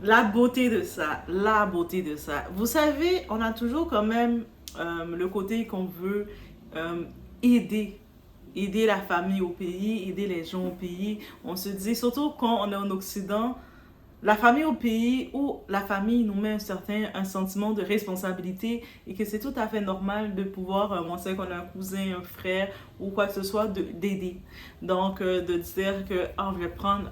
La beauté de ça, la beauté de ça. Vous savez, on a toujours quand même le côté qu'on veut euh, aider. Aider la famille au pays, aider les gens au pays. On se dit, surtout quand on est en Occident, la famille au pays où la famille nous met un sentiment de responsabilité et que c'est tout à fait normal de pouvoir, on sait qu'on a un cousin, un frère ou quoi que ce soit, d'aider. Donc, de dire que oh, je vais prendre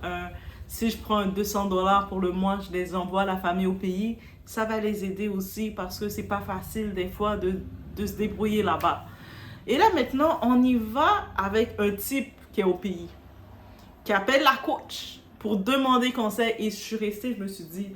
si je prends 200 $ pour le mois, je les envoie à la famille au pays, ça va les aider aussi parce que c'est pas facile des fois de se débrouiller là-bas. Et là maintenant, on y va avec un type qui est au pays, qui appelle la coach pour demander conseil. Et je suis restée, je me suis dit,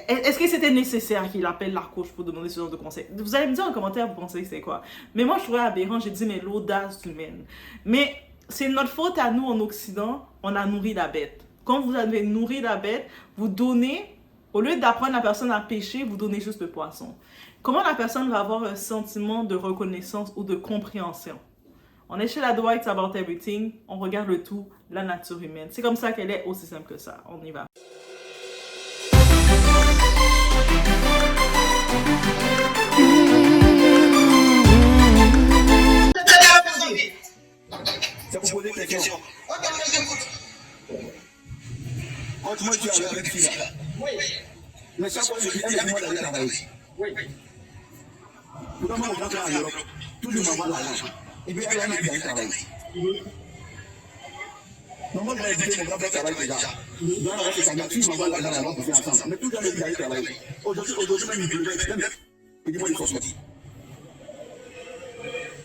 est-ce que c'était nécessaire qu'il appelle la coach pour demander ce genre de conseil? Vous allez me dire en commentaire, vous pensez que c'est quoi? Mais moi, je trouvais aberrant, j'ai dit, mais l'audace humaine. Mais c'est notre faute à nous en Occident, on a nourri la bête. Quand vous avez nourri la bête, vous donnez, au lieu d'apprendre la personne à pêcher, vous donnez juste le poisson. Comment la personne va avoir un sentiment de reconnaissance ou de compréhension? On est chez la Dwight About Everything, on regarde le tout, la nature humaine. C'est comme ça qu'elle est, aussi simple que ça. On y va. C'est pour poser des questions. Quand tu es avec une fille, mais chaque fois, je dis, elle est moi d'aller travailler. Pourtant, moi, je rentre en Europe, toujours m'envoie l'argent. Et puis, elle a mis d'aller travailler. Donc, moi, je vais dire, mon grand-père travaille déjà. Dans la reste de sa fille, m'envoie l'argent là-bas pour faire ensemble. Mais toujours, elle dit d'aller travailler. Aujourd'hui, même, il pleuvait. Il dit, moi, il faut sortir.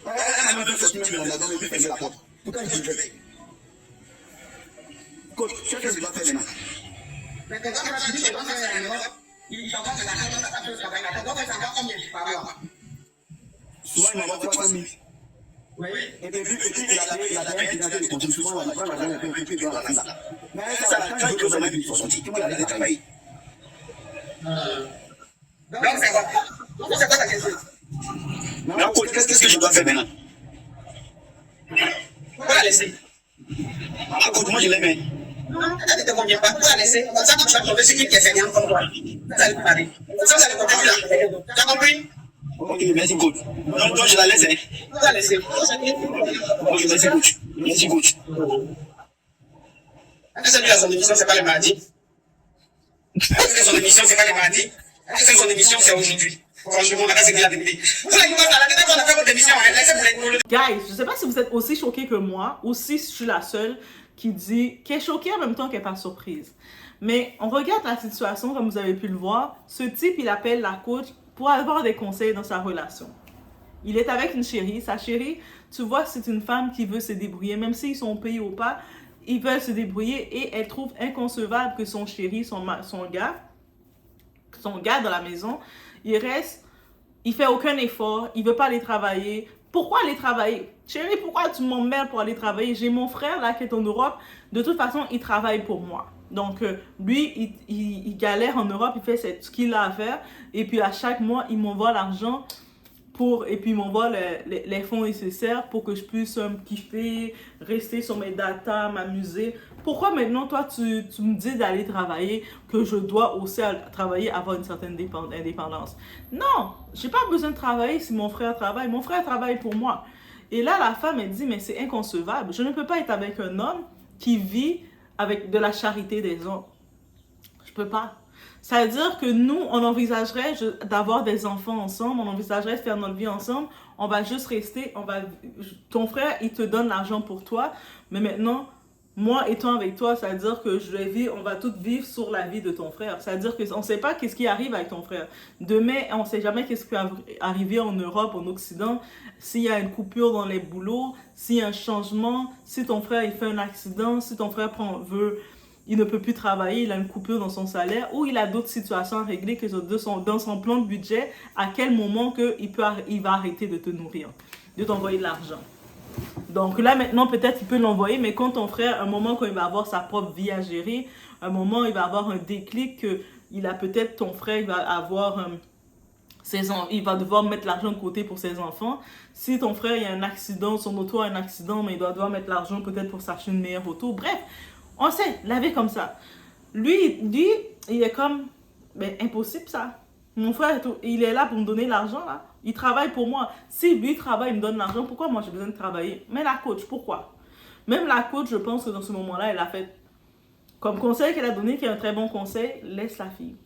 Elle m'a dit, sortir, même dans la maison, et puis fermer la porte. Pourtant, il pleuvait. Coach, qu'est-ce que je dois faire maintenant? Mais quand tu dis que tu dois faire en Europe, il t'envoie de l'argent dans ta chose travail. Tu dois faire encore combien par mois? Souvent, il m'envoie 300 000. Oui. Et puis, il a bien financé les conditions. Souvent, il prend l'argent et puis il doit la faire. Mais ça, quand il veut que il faut sortir, tu vas aller travailler. Donc, c'est quoi? Donc, c'est quoi la question? Mais coach, qu'est-ce que je dois faire maintenant? Pour la laisser. Ah, coach, moi, je l'aimais. Non, elle ne te convient pas. Pour la laisser. Comme ça, quand tu vas trouver ce qui est fainéant comme toi, ça allait te parler. Ça, vous allez comprendre là. Tu as compris? Ok, merci coach. Donc, je la laisse. Tu vas laisser. Ok, merci coach. Merci coach. Est-ce que son émission, c'est pas le mardi? Est-ce que son émission, c'est pas le mardi? Est-ce que son émission, c'est aujourd'hui? Franchement, là, c'est la vérité. Vous allez voir, la dernière fois, on a fait votre émission, laissez-vous. Guys, je sais pas si vous êtes aussi choqués que moi, ou si je suis la seule qui est choquée en même temps qu'elle n'est pas surprise. Mais on regarde la situation, comme vous avez pu le voir. Ce type, il appelle la coach pour avoir des conseils dans sa relation. Il est avec une chérie. Sa chérie, tu vois, c'est une femme qui veut se débrouiller. Même s'ils sont au pays ou pas, ils veulent se débrouiller et elle trouve inconcevable que son chéri, son gars dans la maison, il fait aucun effort, il veut pas aller travailler. Pourquoi aller travailler? Chérie, pourquoi tu m'emmerdes pour aller travailler? J'ai mon frère là qui est en Europe. De toute façon, il travaille pour moi. Donc, lui, il galère en Europe, il fait ce qu'il a à faire. Et puis, à chaque mois, il m'envoie l'argent et puis il m'envoie les fonds nécessaires pour que je puisse kiffer, rester sur mes datas, m'amuser. Pourquoi maintenant, toi, tu me dis d'aller travailler, que je dois aussi travailler, avoir une certaine indépendance? Non, j'ai pas besoin de travailler si mon frère travaille. Mon frère travaille pour moi. Et là, la femme, elle dit, mais c'est inconcevable. Je ne peux pas être avec un homme qui vit avec de la charité des autres. Je peux pas. Ça veut dire que nous, on envisagerait d'avoir des enfants ensemble, on envisagerait de faire notre vie ensemble, on va juste rester, ton frère, il te donne l'argent pour toi, mais maintenant, moi étant avec toi, ça veut dire que on va tous vivre sur la vie de ton frère. Ça veut dire qu'on ne sait pas qu'est-ce qui arrive avec ton frère. Demain, on ne sait jamais qu'est-ce qui va arriver en Europe, en Occident, s'il y a une coupure dans les boulots, s'il y a un changement, si ton frère il fait un accident, si ton frère il ne peut plus travailler, il a une coupure dans son salaire ou il a d'autres situations à régler que dans son plan de budget, à quel moment il va arrêter de te nourrir, de t'envoyer de l'argent. Donc là maintenant peut-être il peut l'envoyer, mais quand ton frère, un moment quand il va avoir sa propre vie à gérer, un moment il va avoir un déclic que ton frère il va avoir il va devoir mettre l'argent de côté pour ses enfants. Si ton frère il a un accident, son auto a un accident, mais il doit devoir mettre l'argent peut-être pour s'acheter une meilleure auto. Bref, on sait, la vie comme ça. Lui, il est comme, ben impossible ça. Mon frère, il est là pour me donner l'argent, là. Il travaille pour moi. Si lui travaille, il me donne l'argent, pourquoi moi j'ai besoin de travailler? Mais la coach, pourquoi? Même la coach, je pense que dans ce moment-là, elle a fait comme conseil qu'elle a donné, qui est un très bon conseil, laisse la fille.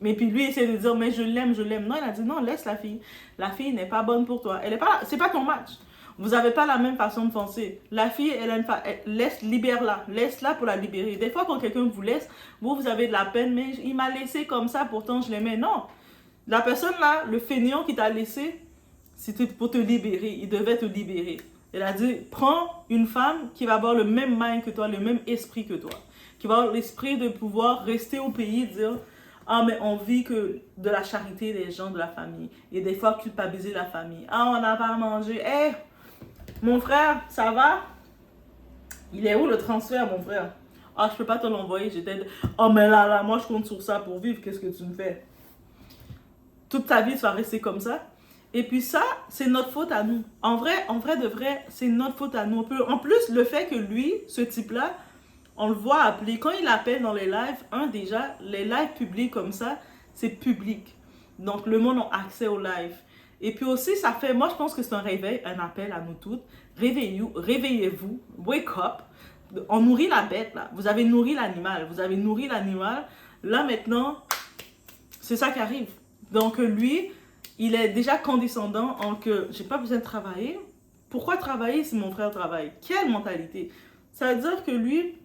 Mais puis lui, il essaie de dire, mais je l'aime, je l'aime. Non, il a dit, non, laisse la fille. La fille n'est pas bonne pour toi. Elle est pas, c'est pas ton match. Vous n'avez pas la même façon de penser. La fille, libère-la. Laisse-la pour la libérer. Des fois, quand quelqu'un vous laisse, vous avez de la peine, mais il m'a laissé comme ça, pourtant je l'aimais. Non. La personne là, le fainéant qui t'a laissé, c'était pour te libérer. Il devait te libérer. Elle a dit, prends une femme qui va avoir le même mind que toi, le même esprit que toi. Qui va avoir l'esprit de pouvoir rester au pays et dire, ah, mais on vit que de la charité des gens de la famille. Et des fois, culpabiliser la famille. Ah, on n'a pas à manger. Hé, mon frère, ça va? Il est où le transfert, mon frère? Ah, je peux pas te l'envoyer. J'étais. Oh, mais là, moi, je compte sur ça pour vivre. Qu'est-ce que tu me fais? Toute ta vie, tu vas rester comme ça. Et puis ça, c'est notre faute à nous. En vrai de vrai, c'est notre faute à nous. En plus, le fait que lui, ce type-là, on le voit appeler. Quand il appelle dans les lives, déjà, les lives publics comme ça, c'est public. Donc, le monde a accès aux lives. Et puis aussi, ça fait, moi, je pense que c'est un réveil, un appel à nous toutes. Réveillez-vous, wake up. On nourrit la bête, là. Vous avez nourri l'animal. Là, maintenant, c'est ça qui arrive. Donc, lui, il est déjà condescendant en que j'ai pas besoin de travailler. Pourquoi travailler si mon frère travaille? Quelle mentalité? Ça veut dire que lui,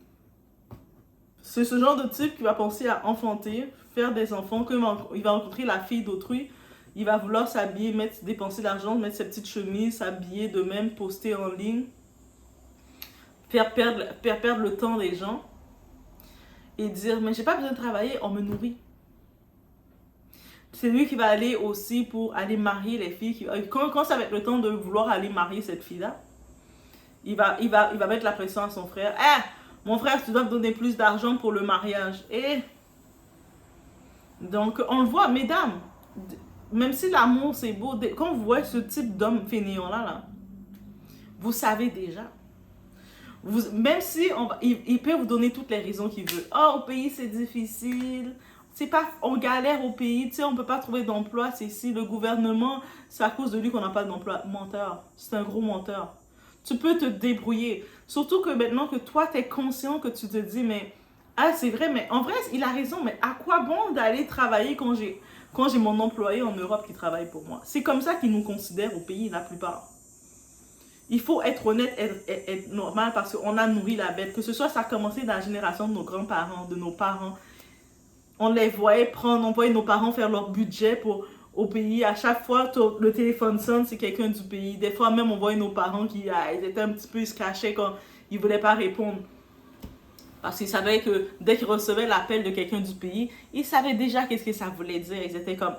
c'est ce genre de type qui va penser à enfanter, faire des enfants, quand il va rencontrer la fille d'autrui, il va vouloir s'habiller, dépenser de l'argent, mettre ses petites chemises, s'habiller de même, poster en ligne, faire perdre le temps des gens et dire, mais j'ai pas besoin de travailler, on me nourrit. C'est lui qui va aller aussi pour aller marier les filles. Quand ça va être le temps de vouloir aller marier cette fille-là, il va mettre la pression à son frère. Mon frère, tu dois me donner plus d'argent pour le mariage. Donc, on le voit, mesdames, même si l'amour c'est beau, quand vous voyez ce type d'homme fainéant-là, vous savez déjà. Même si il peut vous donner toutes les raisons qu'il veut. Oh, au pays c'est difficile. On galère au pays, on ne peut pas trouver d'emploi. C'est si le gouvernement, c'est à cause de lui qu'on n'a pas d'emploi. Menteur. C'est un gros menteur. Tu peux te débrouiller. Surtout que maintenant que toi, tu es conscient que tu te dis, mais, c'est vrai, mais en vrai, il a raison, mais à quoi bon d'aller travailler quand j'ai mon employé en Europe qui travaille pour moi? C'est comme ça qu'ils nous considèrent au pays, la plupart. Il faut être honnête, être normal, parce qu'on a nourri la bête. Que ce soit, ça a commencé dans la génération de nos grands-parents, de nos parents. On les voyait on voyait nos parents faire leur budget au pays. À chaque fois, le téléphone sonne, c'est quelqu'un du pays. Des fois, même, on voyait nos parents ils étaient un petit peu, ils se cachaient quand ils ne voulaient pas répondre. Parce qu'ils savaient que dès qu'ils recevaient l'appel de quelqu'un du pays, ils savaient déjà qu'est-ce que ça voulait dire. Ils étaient comme,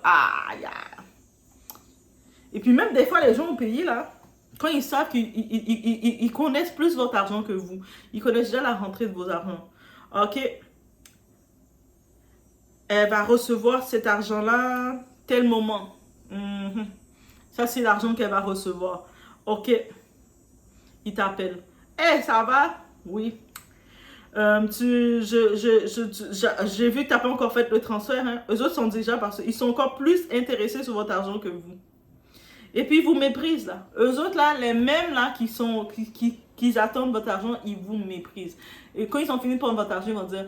Et puis même, des fois, les gens au pays, là, quand ils savent qu'ils connaissent plus votre argent que vous, ils connaissent déjà la rentrée de vos argent. OK. Elle va recevoir cet argent-là tel moment. Ça, c'est l'argent qu'elle va recevoir. OK. Il t'appelle. Ça va? Oui. J'ai vu que tu n'as pas encore fait le transfert. Hein? Eux autres sont déjà parce qu'ils sont encore plus intéressés sur votre argent que vous. Et puis, ils vous méprisent, là. Eux autres, là, les mêmes, là, qui attendent votre argent, ils vous méprisent. Et quand ils ont fini de prendre votre argent, ils vont dire,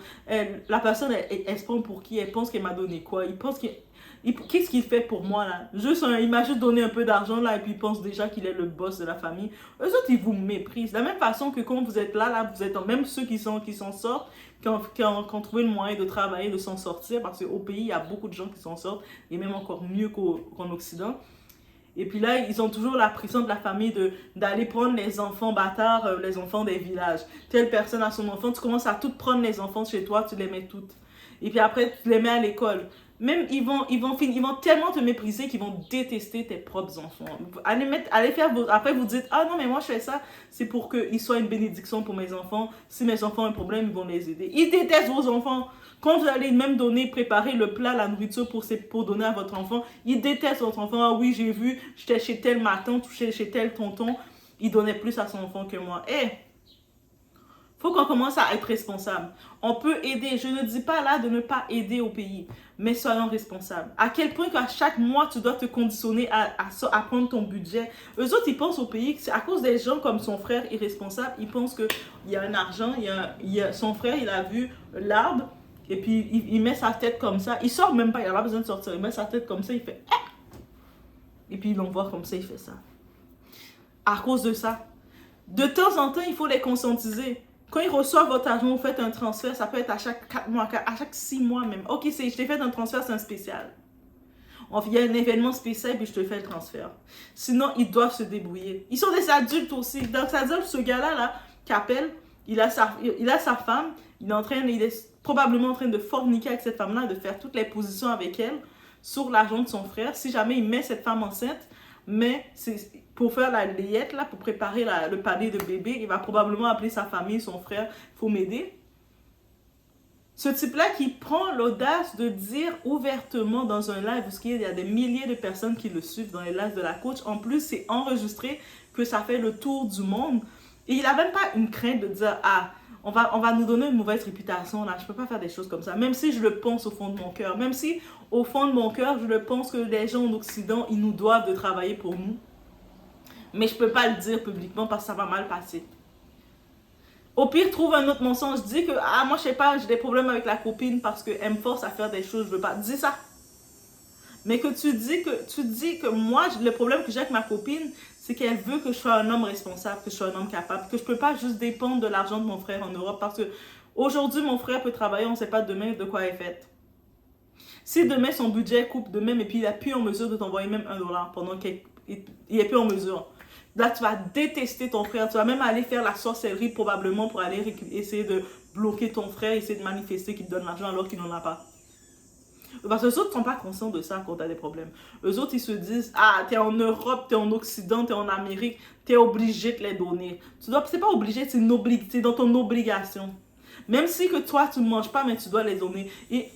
la personne, elle se prend pour qui? Elle pense qu'elle m'a donné quoi? Qu'est-ce qu'il fait pour moi, là? Il m'a juste donné un peu d'argent, là, et puis il pense déjà qu'il est le boss de la famille. Eux autres, ils vous méprisent. De la même façon que quand vous êtes là, vous êtes même ceux qui s'en sortent, qui ont trouvé le moyen de travailler, de s'en sortir, parce qu'au pays, il y a beaucoup de gens qui s'en sortent, et même encore mieux qu'en Occident. Et puis là, ils ont toujours la pression de la famille d'aller prendre les enfants bâtards, les enfants des villages. Telle personne a son enfant, tu commences à toutes prendre les enfants chez toi, tu les mets toutes. Et puis après, tu les mets à l'école. Même, ils vont tellement te mépriser qu'ils vont détester tes propres enfants. Allez faire après, vous dites, non, mais moi, je fais ça, c'est pour qu'ils soient une bénédiction pour mes enfants. Si mes enfants ont un problème, ils vont les aider. Ils détestent vos enfants. Quand vous allez même préparer le plat, la nourriture pour donner à votre enfant, ils détestent votre enfant. Ah oui, j'ai vu, j'étais chez telle ma tante, chez tel tonton, il donnait plus à son enfant que moi. faut qu'on commence à être responsable. On peut aider. Je ne dis pas là de ne pas aider au pays, mais soyons responsables. À quel point qu'à chaque mois, tu dois te conditionner à prendre ton budget. Eux autres, ils pensent au pays, c'est à cause des gens comme son frère irresponsable, ils pensent qu'il y a un argent, son frère, il a vu l'arbre, et puis il met sa tête comme ça. Il sort même pas, il n'a pas besoin de sortir. Il met sa tête comme ça, il fait... Et puis il l'envoie comme ça, il fait ça. À cause de ça. De temps en temps, il faut les conscientiser. Quand ils reçoivent votre argent, vous faites un transfert, ça peut être à chaque 4 mois, à chaque 6 mois même. Ok, je t'ai fait un transfert, c'est un spécial. Il y a un événement spécial, puis je te fais le transfert. Sinon, ils doivent se débrouiller. Ils sont des adultes aussi. Donc, ça veut dire que ce gars-là, là, qui appelle, il a sa femme, il est probablement en train de forniquer avec cette femme-là, de faire toutes les positions avec elle sur l'argent de son frère. Si jamais il met cette femme enceinte, mais c'est pour faire la layette, là, pour préparer le panier de bébé, il va probablement appeler sa famille, son frère, il faut m'aider. Ce type-là qui prend l'audace de dire ouvertement dans un live, parce qu'il y a des milliers de personnes qui le suivent dans les lives de la coach, en plus c'est enregistré, que ça fait le tour du monde, et il n'a même pas une crainte de dire « Ah, on va nous donner une mauvaise réputation, là, je ne peux pas faire des choses comme ça », même si je le pense au fond de mon cœur, même si au fond de mon cœur, je le pense que les gens en Occident, ils nous doivent de travailler pour nous. Mais je ne peux pas le dire publiquement parce que ça va mal passer. Au pire, trouve un autre mensonge. Dis que, ah, moi, je sais pas, j'ai des problèmes avec la copine parce qu'elle me force à faire des choses, je veux pas. Dis ça. Mais que tu dis que moi, le problème que j'ai avec ma copine, c'est qu'elle veut que je sois un homme responsable, que je sois un homme capable, que je peux pas juste dépendre de l'argent de mon frère en Europe parce que aujourd'hui, mon frère peut travailler, on ne sait pas demain de quoi il est fait. Si demain, son budget coupe de même et puis il n'est plus en mesure de t'envoyer même $1 pendant qu'il n'est plus en mesure. Là, tu vas détester ton frère. Tu vas même aller faire la sorcellerie probablement pour aller essayer de bloquer ton frère, essayer de manifester qu'il te donne l'argent alors qu'il n'en a pas. Parce que les autres ne sont pas conscients de ça quand tu as des problèmes. Eux autres, ils se disent, ah, tu es en Europe, tu es en Occident, tu es en Amérique, tu es obligé de les donner. C'est pas obligé, c'est dans ton obligation. Même si que toi, tu ne manges pas, mais tu dois les donner. Et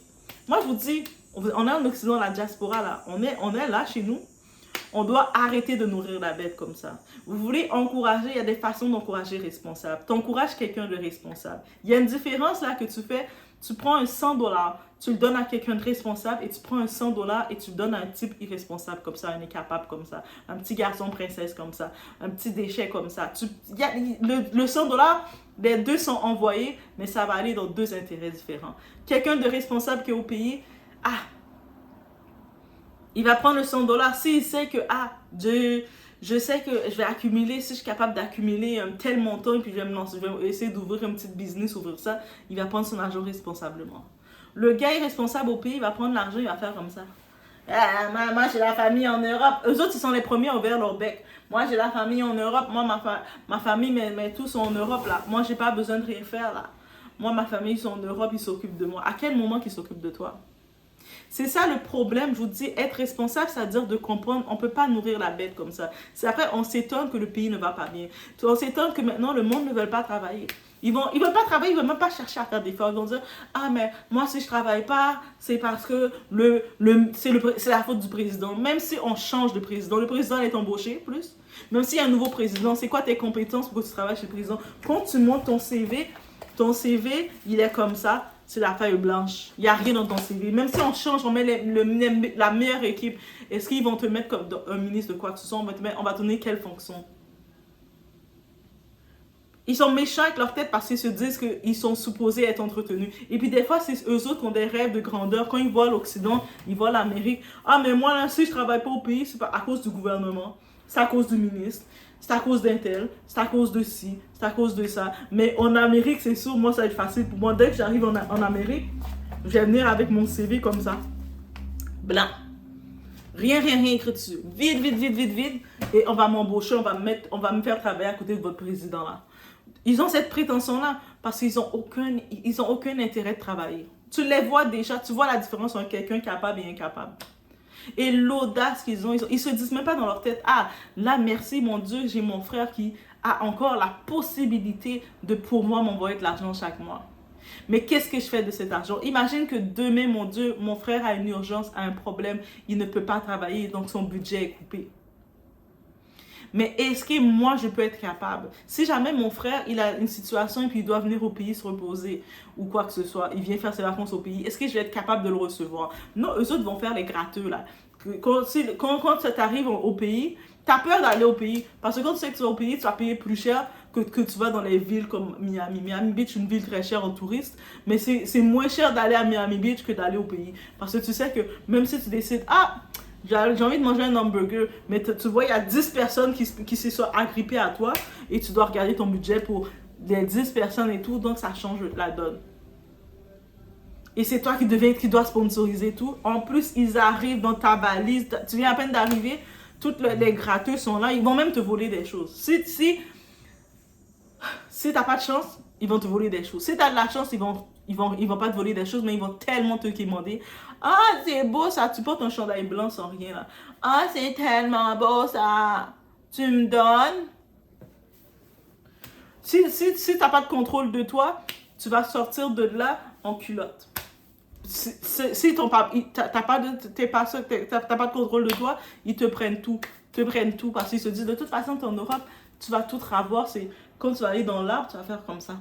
moi, je vous dis, on est en Occident, la diaspora, là. On est là, chez nous. On doit arrêter de nourrir la bête comme ça. Vous voulez encourager, il y a des façons d'encourager responsable. Tu encourages quelqu'un de responsable. Il y a une différence là que tu fais. Tu prends un $100, tu le donnes à quelqu'un de responsable et tu prends un $100 et tu le donnes à un type irresponsable comme ça, un incapable comme ça, un petit garçon princesse comme ça, un petit déchet comme ça. Le $100, les deux sont envoyés, mais ça va aller dans deux intérêts différents. Quelqu'un de responsable qui est au pays, il va prendre le $100 s'il sait que, je sais que je vais accumuler, si je suis capable d'accumuler un tel montant et puis je vais essayer d'ouvrir un petit business, ouvrir ça, il va prendre son argent responsablement. Le gars irresponsable au pays, il va prendre l'argent, il va faire comme ça. Ah, moi, j'ai la famille en Europe. Eux autres, ils sont les premiers à ouvrir leur bec. Moi, j'ai la famille en Europe. Moi, ma famille, mais tous sont en Europe, là. Moi, j'ai pas besoin de rien faire, là. Moi, ma famille, ils sont en Europe, ils s'occupent de moi. À quel moment qu'ils s'occupent de toi? C'est ça le problème, je vous dis, être responsable, c'est-à-dire de comprendre, on ne peut pas nourrir la bête comme ça. C'est après, on s'étonne que le pays ne va pas bien. On s'étonne que maintenant, le monde ne veut pas travailler. Ils veulent pas travailler, ils veulent même pas chercher à faire des efforts. Ils vont dire, ah, mais moi, si je travaille pas, c'est parce que c'est la faute du président. Même si on change de président, le président est embauché, plus. Même s'il y a un nouveau président, c'est quoi tes compétences pour que tu travailles chez le président? Quand tu montes ton CV, il est comme ça. C'est la feuille blanche. Il n'y a rien dans ton CV. Même si on change, on met la meilleure équipe, est-ce qu'ils vont te mettre comme un ministre de quoi que ce soit? On va te donner quelle fonction? Ils sont méchants avec leur tête parce qu'ils se disent qu'ils sont supposés être entretenus. Et puis des fois, c'est eux autres qui ont des rêves de grandeur. Quand ils voient l'Occident, ils voient l'Amérique. Ah, mais moi, là, si je ne travaille pas au pays, c'est pas à cause du gouvernement. C'est à cause du ministre. C'est à cause d'un tel, c'est à cause de ci, c'est à cause de ça. Mais en Amérique, c'est sûr, moi, ça va être facile pour moi. Dès que j'arrive en Amérique, je vais venir avec mon CV comme ça. Blanc. Rien écrit dessus. Vide. Et on va m'embaucher, on va me faire travailler à côté de votre président là. Ils ont cette prétention-là parce qu'ils n'ont aucun intérêt de travailler. Tu les vois déjà, tu vois la différence entre quelqu'un capable et incapable. Et l'audace qu'ils ont, ils se disent même pas dans leur tête, ah, là, merci mon Dieu, j'ai mon frère qui a encore la possibilité de pour moi m'envoyer de l'argent chaque mois. Mais qu'est-ce que je fais de cet argent? Imagine que demain, mon Dieu, mon frère a une urgence, a un problème, il ne peut pas travailler, donc son budget est coupé. Mais est-ce que moi, je peux être capable? Si jamais mon frère, il a une situation et puis il doit venir au pays se reposer ou quoi que ce soit, il vient faire ses vacances au pays, est-ce que je vais être capable de le recevoir? Non, eux autres vont faire les gratteux, là. Quand ça t'arrive au pays, t'as peur d'aller au pays. Parce que quand tu sais que tu vas au pays, tu vas payer plus cher que tu vas dans les villes comme Miami. Miami Beach, une ville très chère aux touristes, mais c'est moins cher d'aller à Miami Beach que d'aller au pays. Parce que tu sais que même si tu décides, j'ai envie de manger un hamburger, mais tu vois, il y a 10 personnes qui se sont agrippées à toi et tu dois regarder ton budget pour les 10 personnes et tout, donc ça change la donne. Et c'est toi qui dois sponsoriser tout. En plus, ils arrivent dans ta valise, tu viens à peine d'arriver, toutes les gratteux sont là, ils vont même te voler des choses. Si t'as pas de chance, ils vont te voler des choses. Si t'as de la chance, ils vont pas te voler des choses, mais ils vont tellement te quémander. Ah, c'est beau ça, tu portes un chandail blanc sans rien là. Ah, c'est tellement beau ça. Tu me donnes. Si t'as pas de contrôle de toi, tu vas sortir de là en culotte. Si t'as pas de contrôle de toi, ils te prennent tout. Parce qu'ils se disent, de toute façon, t'es en Europe, tu vas tout avoir. C'est quand tu vas aller dans l'arbre, tu vas faire comme ça.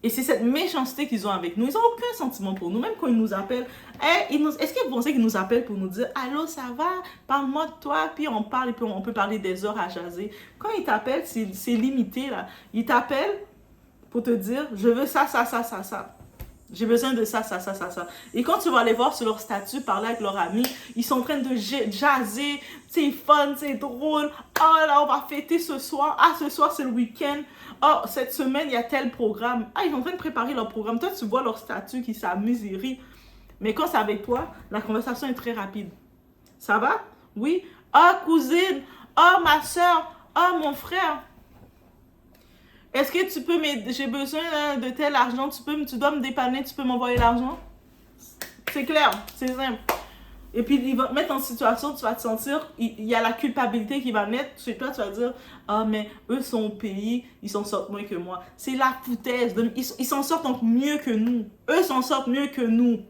Et c'est cette méchanceté qu'ils ont avec nous. Ils n'ont aucun sentiment pour nous. Même quand ils nous appellent, est-ce que vous pensez qu'ils nous appellent pour nous dire « Allô, ça va? Parle-moi de toi. » Puis on parle et puis on peut parler des heures à jaser. Quand ils t'appellent, c'est limité là. Ils t'appellent pour te dire « Je veux ça, ça, ça, ça, ça. » J'ai besoin de ça, ça, ça, ça, ça. Et quand tu vas aller voir sur leur statut, parler avec leurs amis, ils sont en train de jaser. C'est fun, c'est drôle. Ah là, on va fêter ce soir. Ah, ce soir, c'est le week-end. Ah, cette semaine, il y a tel programme. Ah, ils sont en train de préparer leur programme. Toi, tu vois leur statut qui s'amuse, ils rient. Mais quand c'est avec toi, la conversation est très rapide. Ça va? Oui. Ah, cousine. Ah, ma soeur. Ah, mon frère. Est-ce que tu peux m'aider? J'ai besoin de tel argent. Tu dois me dépanner. Tu peux m'envoyer l'argent? C'est clair. C'est simple. Et puis, ils vont te mettre en situation, tu vas te sentir, il y a la culpabilité qui va naître chez toi, tu vas dire, ah, mais eux sont au pays, ils s'en sortent moins que moi. C'est la foutaise. Ils s'en sortent donc mieux que nous. Eux s'en sortent mieux que nous.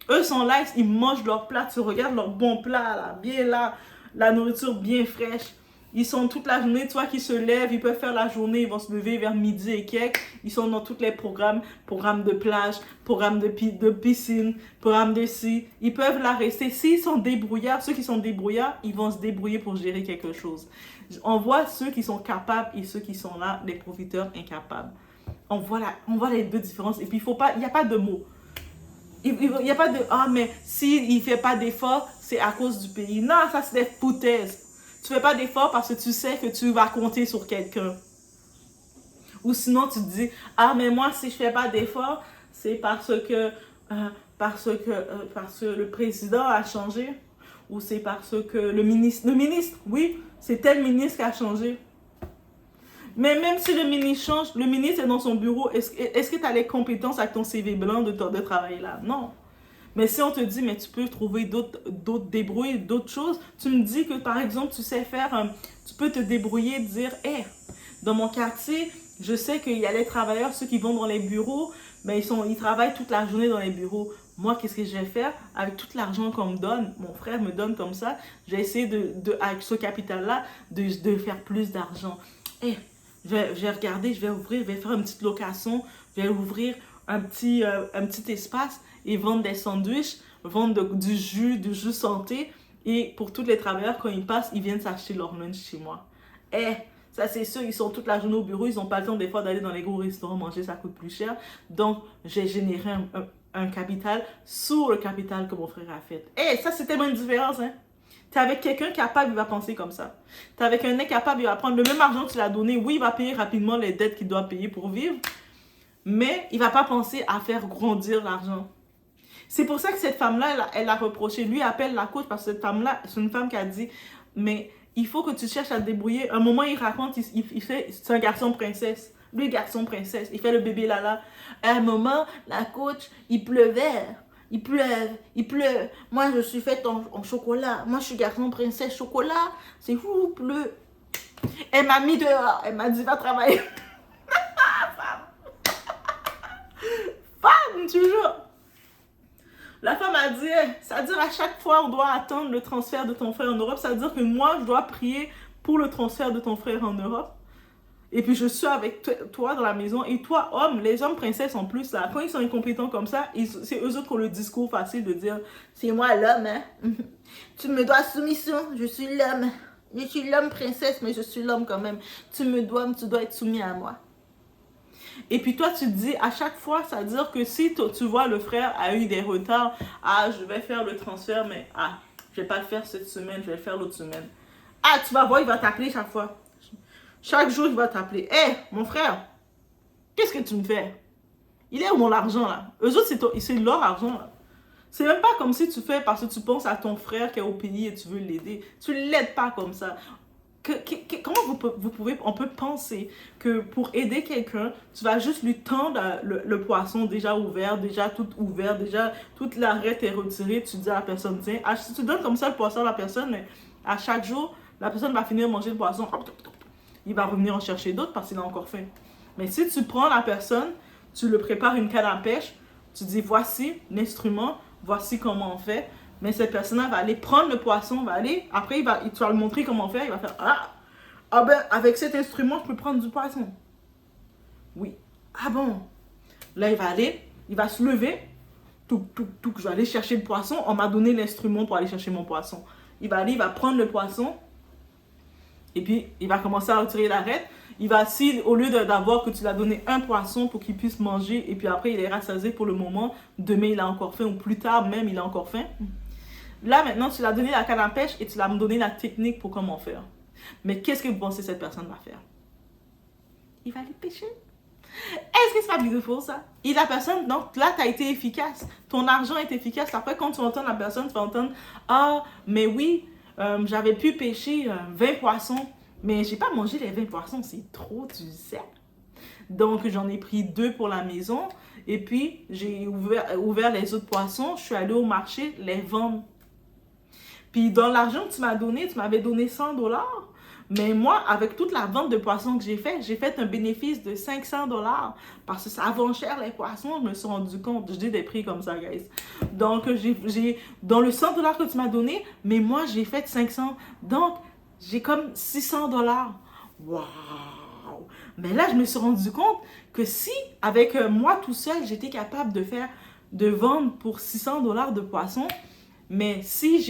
Eux sont là, ils mangent leur plat, tu regardes leur bon plat, là, bien là, la nourriture bien fraîche. Ils sont toute la journée, tu vois, qui se lèvent, ils peuvent faire la journée, ils vont se lever vers midi et quelques. Ils sont dans tous les programmes de plage, programmes de piscine, programmes de ci. Ils peuvent là rester. S'ils sont débrouillards, ceux qui sont débrouillards, ils vont se débrouiller pour gérer quelque chose. On voit ceux qui sont capables et ceux qui sont là, les profiteurs incapables. On voit les deux différences. Et puis, il n'y a pas de mots. Il n'y a pas de, mais s'il ne fait pas d'effort, c'est à cause du pays. Non, ça c'est des foutaises. Tu ne fais pas d'effort parce que tu sais que tu vas compter sur quelqu'un. Ou sinon, tu te dis, mais moi, si je ne fais pas d'effort, c'est parce que le président a changé. Ou c'est parce que le ministre, oui, c'est tel ministre qui a changé. Mais même si le ministre change, le ministre est dans son bureau, est-ce que tu as les compétences avec ton CV blanc de travailler là? Non. Mais si on te dit, mais tu peux trouver d'autres débrouilles, d'autres choses, tu me dis que, par exemple, tu sais faire, tu peux te débrouiller, dire, dans mon quartier, je sais qu'il y a les travailleurs, ceux qui vont dans les bureaux, ben ils travaillent toute la journée dans les bureaux. Moi, qu'est-ce que je vais faire? Avec tout l'argent qu'on me donne, mon frère me donne comme ça, je vais essayer avec ce capital-là, de faire plus d'argent. Je vais regarder, je vais faire une petite location, je vais ouvrir un petit espace et vendre des sandwichs, vendre du jus santé. Et pour tous les travailleurs, quand ils passent, ils viennent s'acheter leur lunch chez moi. Ça c'est sûr, ils sont toute la journée au bureau, ils n'ont pas le temps des fois d'aller dans les gros restaurants manger, ça coûte plus cher. Donc, j'ai généré un capital sur le capital que mon frère a fait. Ça c'est tellement une différence, hein. T'es avec quelqu'un capable, il va penser comme ça. T'es avec un incapable, il va prendre le même argent que tu l'as donné. Oui, il va payer rapidement les dettes qu'il doit payer pour vivre, mais il va pas penser à faire grandir l'argent. C'est pour ça que cette femme-là, elle a reproché. Lui appelle la coach parce que cette femme-là, c'est une femme qui a dit, mais il faut que tu cherches à te débrouiller. Un moment, il raconte, c'est un garçon princesse. Lui, garçon princesse, il fait le bébé là. À un moment, la coach, il pleuvait. Il pleut. Moi, je suis faite en chocolat. Moi, je suis garçon princesse chocolat. C'est fou, pleut. Elle m'a mis dehors. Elle m'a dit, va travailler. Femme, toujours. La femme a dit, ça veut dire à chaque fois on doit attendre le transfert de ton frère en Europe, ça veut dire que moi je dois prier pour le transfert de ton frère en Europe. Et puis je suis avec toi dans la maison. Et toi, homme, les hommes princesses en plus, là, quand ils sont incompétents comme ça, c'est eux autres qui ont le discours facile de dire c'est moi l'homme, hein. Tu me dois soumission, je suis l'homme. Je suis l'homme princesse, mais je suis l'homme quand même. Tu dois être soumis à moi. Et puis toi, tu te dis, à chaque fois, ça veut dire que si tu vois le frère a eu des retards, je vais faire le transfert, mais je vais pas le faire cette semaine, je vais le faire l'autre semaine. Tu vas voir, il va t'appeler chaque fois. Chaque jour, il va t'appeler. Mon frère, qu'est-ce que tu me fais? Il est où mon argent, là? Eux autres, c'est leur argent, là. C'est même pas comme si tu fais parce que tu penses à ton frère qui est au pays et tu veux l'aider. Tu l'aides pas comme ça. Comment on peut penser que pour aider quelqu'un, tu vas juste lui tendre le poisson déjà ouvert, déjà tout ouvert, déjà toute l'arête est retirée, tu dis à la personne, tiens, si tu donnes comme ça le poisson à la personne, mais à chaque jour, la personne va finir de manger le poisson, il va revenir en chercher d'autres parce qu'il a encore faim. Mais si tu prends la personne, tu le prépares une canne à pêche, tu dis, voici l'instrument, voici comment on fait. Mais cette personne-là va aller prendre le poisson, après tu vas lui montrer comment faire, il va faire avec cet instrument, je peux prendre du poisson. Oui. Bon. Là, il va se lever, je vais aller chercher le poisson, on m'a donné l'instrument pour aller chercher mon poisson. Il va prendre le poisson, et puis il va commencer à retirer l'arête. Au lieu d'avoir que tu lui as donné un poisson pour qu'il puisse manger, et puis après il est rassasié pour le moment, demain il a encore faim, ou plus tard même il a encore faim. Là, maintenant, tu l'as donné la canne à pêche et tu l'as donné la technique pour comment faire. Mais qu'est-ce que vous pensez que cette personne va faire? Il va aller pêcher. Est-ce que c'est pas beautiful, ça? Et la personne, donc là, tu as été efficace. Ton argent est efficace. Après, quand tu entends la personne, tu vas entendre mais oui, j'avais pu pêcher 20 poissons, mais j'ai pas mangé les 20 poissons, c'est trop, tu sais. Donc, j'en ai pris 2 pour la maison. Et puis, j'ai ouvert les autres poissons. Je suis allée au marché les vendre. Puis dans l'argent que tu m'avais donné 100 $. Mais moi, avec toute la vente de poissons que j'ai fait un bénéfice de 500 $. Parce que ça vend cher les poissons, je me suis rendu compte. Je dis des prix comme ça, guys. Donc, dans le 100 $ que tu m'as donné, mais moi, j'ai fait 500. Donc, j'ai comme 600 $. Waouh! Mais là, je me suis rendu compte que si, avec moi tout seul, j'étais capable de vendre pour 600 $ de poissons, mais si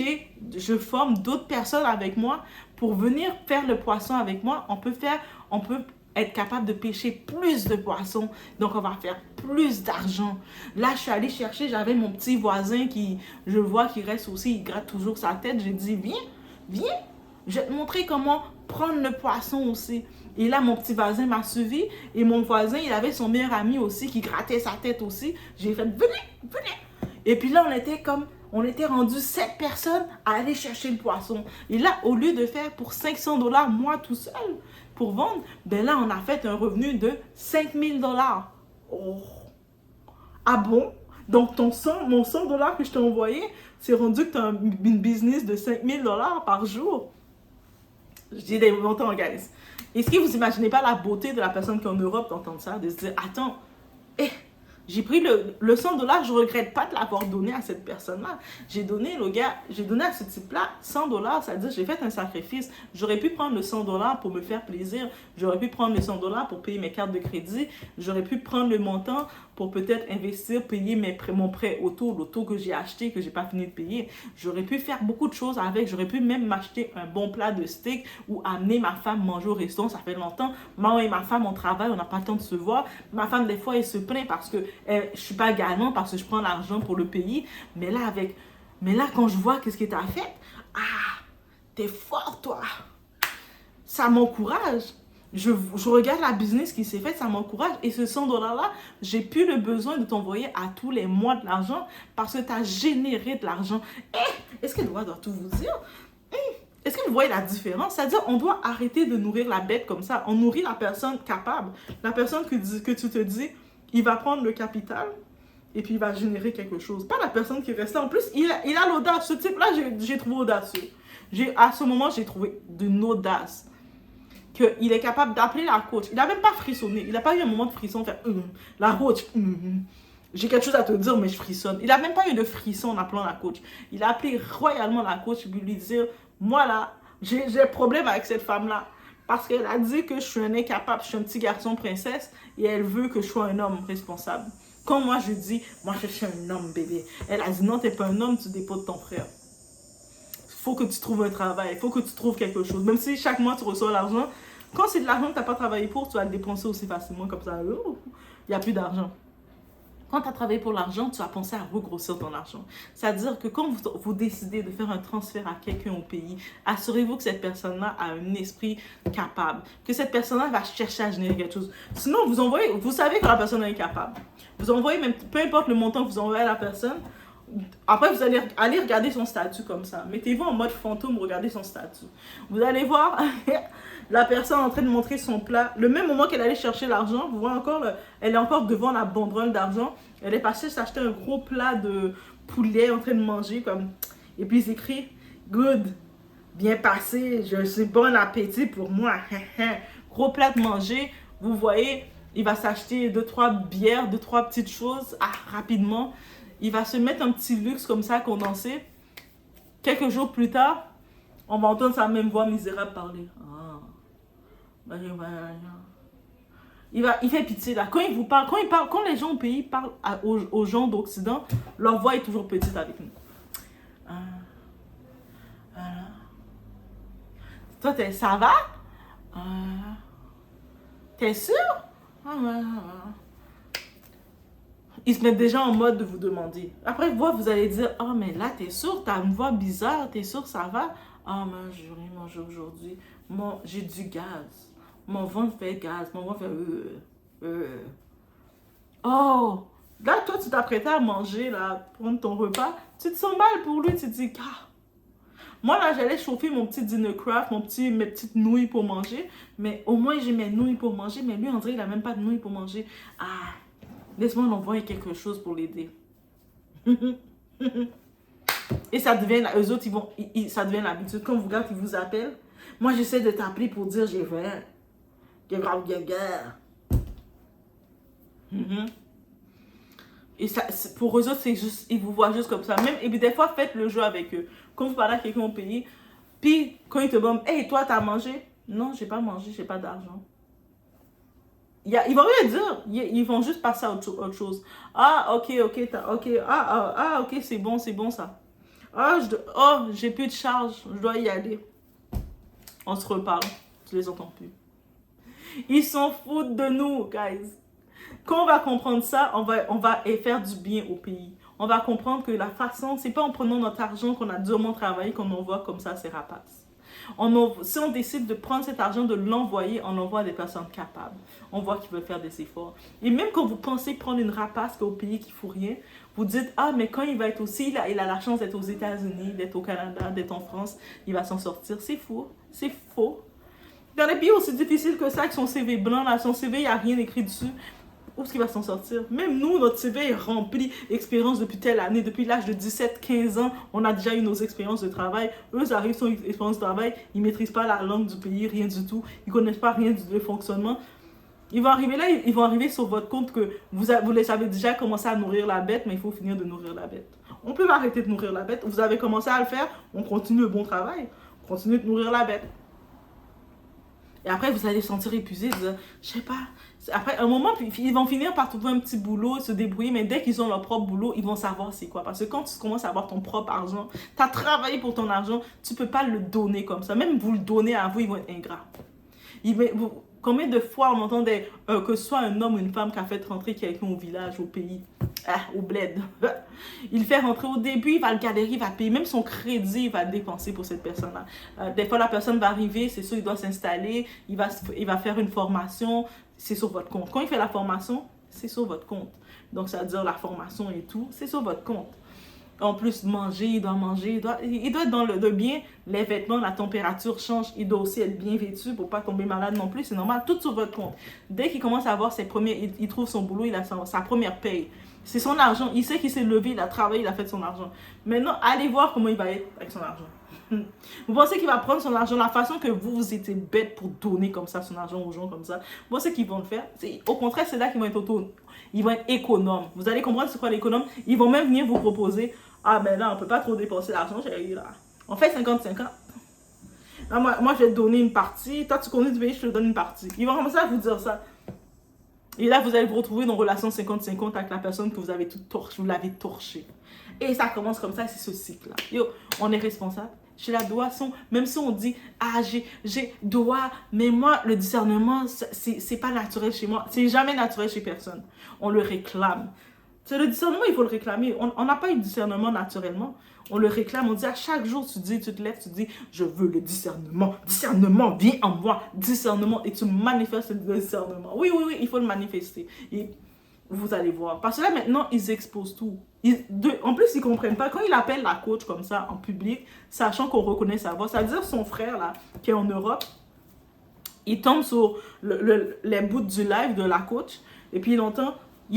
je forme d'autres personnes avec moi pour venir faire le poisson avec moi, on peut être capable de pêcher plus de poissons. Donc, on va faire plus d'argent. Là, je suis allée chercher, j'avais mon petit voisin je vois qu'il reste aussi, il gratte toujours sa tête. J'ai dit, viens, je vais te montrer comment prendre le poisson aussi. Et là, mon petit voisin m'a suivi et mon voisin, il avait son meilleur ami aussi qui grattait sa tête aussi. J'ai fait, venez. Et puis là, on était rendu 7 personnes à aller chercher le poisson. Et là, au lieu de faire pour 500 $, moi tout seul, pour vendre, ben là, on a fait un revenu de 5000 $. Oh! Ah bon? Donc, mon 100 $ que je t'ai envoyé, c'est rendu que tu as une business de 5000 $ par jour. Je dis des montants, guys. Est-ce que vous imaginez pas la beauté de la personne qui est en Europe d'entendre ça, de se dire, attends, j'ai pris le 100 $, je regrette pas de l'avoir donné à cette personne-là. J'ai donné à ce type-là 100 $, ça veut dire j'ai fait un sacrifice. J'aurais pu prendre le 100 $ pour me faire plaisir. J'aurais pu prendre le 100 $ pour payer mes cartes de crédit. J'aurais pu prendre le montant pour peut-être investir, payer mon prêt l'auto que j'ai acheté, que j'ai pas fini de payer. J'aurais pu faire beaucoup de choses avec. J'aurais pu même m'acheter un bon plat de steak ou amener ma femme manger au restaurant. Ça fait longtemps. Moi et ma femme, on travaille, on n'a pas le temps de se voir. Ma femme, des fois, elle se plaint parce que je suis pas gagnant, parce que je prends l'argent pour le payer. Mais là, quand je vois qu'est-ce que tu as fait, t'es fort, toi. Ça m'encourage. Je regarde la business qui s'est faite, ça m'encourage. Et ce 100 $-là, j'ai plus le besoin de t'envoyer à tous les mois de l'argent parce que tu as généré de l'argent. Est-ce que doit tout vous dire? Est-ce que vous voyez la différence? C'est-à-dire, on doit arrêter de nourrir la bête comme ça. On nourrit la personne capable. La personne que tu te dis, il va prendre le capital et puis il va générer quelque chose. Pas la personne qui reste là. En plus, il a l'audace. Ce type-là, j'ai trouvé audacieux. À ce moment, j'ai trouvé d'une audace. Qu'il est capable d'appeler la coach. Il n'a même pas frissonné. Il n'a pas eu un moment de frisson. Faire la coach. j'ai quelque chose à te dire, mais je frissonne. Il n'a même pas eu de frisson en appelant la coach. Il a appelé royalement la coach pour lui dire, moi là, j'ai problème avec cette femme-là. Parce qu'elle a dit que je suis un incapable, je suis un petit garçon princesse et elle veut que je sois un homme responsable. Quand moi je dis, moi je suis un homme bébé, elle a dit non, t'es pas un homme, tu dépends de ton frère. Faut que tu trouves un travail, faut que tu trouves quelque chose. Même si chaque mois tu reçois l'argent, quand c'est de l'argent que tu n'as pas travaillé pour, tu vas le dépenser aussi facilement comme ça. Il n'y a plus d'argent. Quand tu as travaillé pour l'argent, tu as pensé à regrossir ton argent. C'est-à-dire que quand vous décidez de faire un transfert à quelqu'un au pays, assurez-vous que cette personne-là a un esprit capable, que cette personne-là va chercher à générer quelque chose. Sinon, vous envoyez, vous savez que la personne est incapable. Vous envoyez même, peu importe le montant que vous envoyez à la personne, après vous allez aller regarder son statut comme ça. Mettez-vous en mode fantôme, regardez son statut. Vous allez voir la personne en train de montrer son plat. Le même moment qu'elle allait chercher l'argent, vous voyez encore, elle est encore devant la banderole d'argent. Elle est passée s'acheter un gros plat de poulet en train de manger. Comme... Et puis il s'écrit « Good, bien passé, c'est bon appétit pour moi. » Gros plat de manger. Vous voyez, il va s'acheter 2-3 bières, 2-3 petites choses rapidement. Il va se mettre un petit luxe comme ça, condensé. Quelques jours plus tard, on va entendre sa même voix misérable parler. Il fait pitié là. Quand il vous parle, quand les gens au pays parlent aux gens d'Occident, leur voix est toujours petite avec nous. Toi, ça va? T'es sûr? Ils se mettent déjà en mode de vous demander. Après, vous allez dire, oh, mais là, t'es sûr, t'as une voix bizarre, t'es sûr, ça va? Ah, mais j'ai rien mangé aujourd'hui. J'ai du gaz. Mon ventre fait gaz. Mon ventre fait... Oh! Là, toi, tu t'apprêtais à manger, là, prendre ton repas. Tu te sens mal pour lui, tu te dis, ah! Moi, là, j'allais chauffer mon petit dinner craft, mes petites nouilles pour manger. Mais au moins, j'ai mes nouilles pour manger. Mais lui, André, il n'a même pas de nouilles pour manger. Ah! Laisse-moi envoyer quelque chose pour l'aider. Et ça devient, eux autres, ça devient l'habitude. Quand vous regardez, ils vous appellent. Moi, j'essaie de t'appeler pour dire j'ai faim. J'ai grave guerre. Et ça, pour eux autres, c'est juste, ils vous voient juste comme ça. Même, et puis des fois, faites le jeu avec eux. Quand vous parlez à quelqu'un au pays, puis quand ils te demandent, hey, toi, t'as mangé? Non, j'ai pas mangé, j'ai pas d'argent. Ils vont rien dire, ils vont juste passer à autre chose. Ah, ok, ok, c'est bon ça. Ah, j'ai plus de charge, je dois y aller. On se reparle, tu les entends plus. Ils s'en foutent de nous, guys. Quand on va comprendre ça, on va faire du bien au pays. On va comprendre que la façon, c'est pas en prenant notre argent qu'on a durement travaillé qu'on envoie comme ça ces rapaces. Si on décide de prendre cet argent, de l'envoyer, on l'envoie à des personnes capables. On voit qu'ils veulent faire des efforts. Et même quand vous pensez prendre une rapace qui est au pays qui ne fout rien, vous dites, ah, mais quand il va être aussi, il a la chance d'être aux États-Unis, d'être au Canada, d'être en France, il va s'en sortir. C'est faux. C'est faux. Dans les pays aussi difficiles que ça, avec son CV blanc, là, son CV, il n'y a rien écrit dessus. Où est-ce qu'il va s'en sortir? Même nous, notre CV est rempli d'expériences depuis telle année. Depuis l'âge de 17-15 ans, on a déjà eu nos expériences de travail. Eux, ils arrivent sur une expérience de travail, ils ne maîtrisent pas la langue du pays, rien du tout. Ils ne connaissent pas rien du fonctionnement. Ils vont arriver là, ils vont arriver sur votre compte que vous les avez déjà commencé à nourrir la bête, mais il faut finir de nourrir la bête. On peut arrêter de nourrir la bête. Vous avez commencé à le faire, on continue le bon travail. On continue de nourrir la bête. Et après, vous allez vous sentir épuisé, dire, je sais pas. Après, à un moment, ils vont finir par trouver un petit boulot, se débrouiller, mais dès qu'ils ont leur propre boulot, ils vont savoir c'est quoi. Parce que quand tu commences à avoir ton propre argent, tu as travaillé pour ton argent, tu peux pas le donner comme ça. Même vous le donnez à vous, ils vont être ingrats. Combien de fois on entendait que ce soit un homme ou une femme qui a fait rentrer quelqu'un au village, au pays, au bled. Il fait rentrer au début, il va le galérer, il va payer même son crédit, il va le dépenser pour cette personne-là. Des fois, la personne va arriver, c'est sûr, il doit s'installer, il va faire une formation, c'est sur votre compte. Quand il fait la formation, c'est sur votre compte. Donc, ça veut dire la formation et tout, c'est sur votre compte. En plus, manger, il doit être dans le bien. Les vêtements, la température change. Il doit aussi être bien vêtu pour ne pas tomber malade non plus. C'est normal, tout sur votre compte. Dès qu'il commence à avoir il trouve son boulot, il a sa première paye. C'est son argent. Il sait qu'il s'est levé, il a travaillé, il a fait son argent. Maintenant, allez voir comment il va être avec son argent. Vous pensez qu'il va prendre son argent, la façon que vous étiez bête pour donner comme ça son argent aux gens comme ça. Vous pensez qu'ils vont le faire? Au contraire, c'est là qu'ils vont être Ils vont être économes. Vous allez comprendre c'est quoi l'économe. Ils vont même venir vous proposer, ah ben là, on peut pas trop dépenser l'argent, chérie, là. On fait 50-50. Là, moi, je vais te donner une partie. Toi, tu connais du pays, je te donne une partie. Ils vont commencer à vous dire ça. Et là, vous allez vous retrouver dans une relation 50-50 avec la personne que vous avez tout torché, vous l'avez torché. Et ça commence comme ça, c'est ce cycle-là. Yo, on est responsable. Chez la boisson, même si on dit, ah, j'ai doigt, mais moi, le discernement, c'est pas naturel chez moi. C'est jamais naturel chez personne. On le réclame. C'est le discernement, il faut le réclamer. On n'a pas eu de discernement naturellement. On le réclame, on dit à chaque jour, tu te lèves, tu dis, je veux le discernement. Discernement, viens en moi. Discernement, et tu manifestes le discernement. Oui, il faut le manifester. Et vous allez voir. Parce que là, maintenant, ils exposent tout. En plus, ils ne comprennent pas. Quand il appelle la coach comme ça, en public, sachant qu'on reconnaît sa voix, ça veut dire son frère, là, qui est en Europe, il tombe sur les bouts du live de la coach, et puis il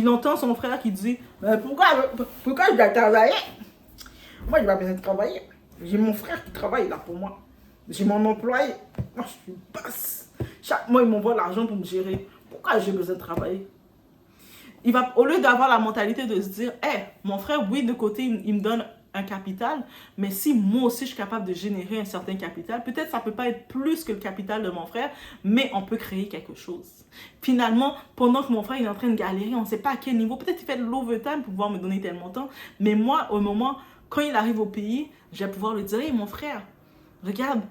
entend son frère qui dit, pourquoi je dois travailler? Moi, je n'ai pas besoin de travailler. J'ai mon frère qui travaille là pour moi. J'ai mon employé. Moi, je suis basse. Chaque mois, il m'envoie l'argent pour me gérer. Pourquoi j'ai besoin de travailler? Au lieu d'avoir la mentalité de se dire, mon frère, oui, de côté, il me donne un capital, mais si moi aussi, je suis capable de générer un certain capital, peut-être ça ne peut pas être plus que le capital de mon frère, mais on peut créer quelque chose. Finalement, pendant que mon frère est en train de galérer, on ne sait pas à quel niveau, peut-être il fait de l'overtime pour pouvoir me donner tellement de temps, mais moi, au moment, quand il arrive au pays, je vais pouvoir lui dire, hey, mon frère, regarde,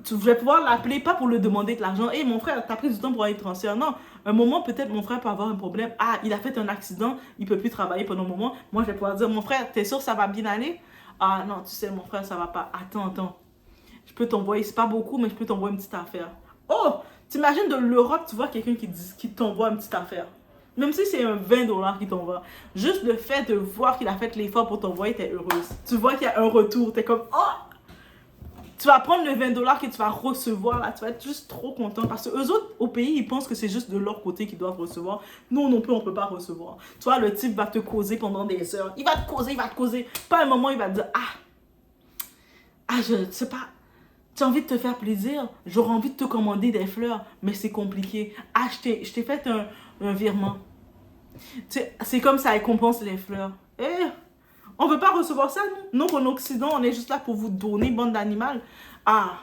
je vais pouvoir l'appeler, pas pour lui demander de l'argent. Hey, mon frère, t'as pris du temps pour aller transférer. Non, un moment, peut-être mon frère peut avoir un problème. Ah, il a fait un accident, il peut plus travailler pendant un moment. Moi, je vais pouvoir dire, mon frère, t'es sûr que ça va bien aller? Ah non, tu sais, mon frère, ça va pas. Attends. Je peux t'envoyer, c'est pas beaucoup, mais je peux t'envoyer une petite affaire. Oh, t'imagines de l'Europe, tu vois quelqu'un qui t'envoie une petite affaire. Même si c'est un 20$ qui t'envoie. Juste le fait de voir qu'il a fait l'effort pour t'envoyer, t'es heureuse. Tu vois qu'il y a un retour, t'es comme, oh! Tu vas prendre le 20$ que tu vas recevoir, là, tu vas être juste trop content. Parce que eux autres, au pays, ils pensent que c'est juste de leur côté qu'ils doivent recevoir. Nous non plus, on ne peut pas recevoir. Tu vois, le type va te causer pendant des heures. Il va te causer. Pas un moment, il va te dire, je sais pas, tu as envie de te faire plaisir. J'aurais envie de te commander des fleurs, mais c'est compliqué. Ah, je t'ai fait un virement. C'est comme ça récompense les fleurs. On ne veut pas recevoir ça, nous. Nous, en Occident, on est juste là pour vous donner, bande d'animaux. Ah,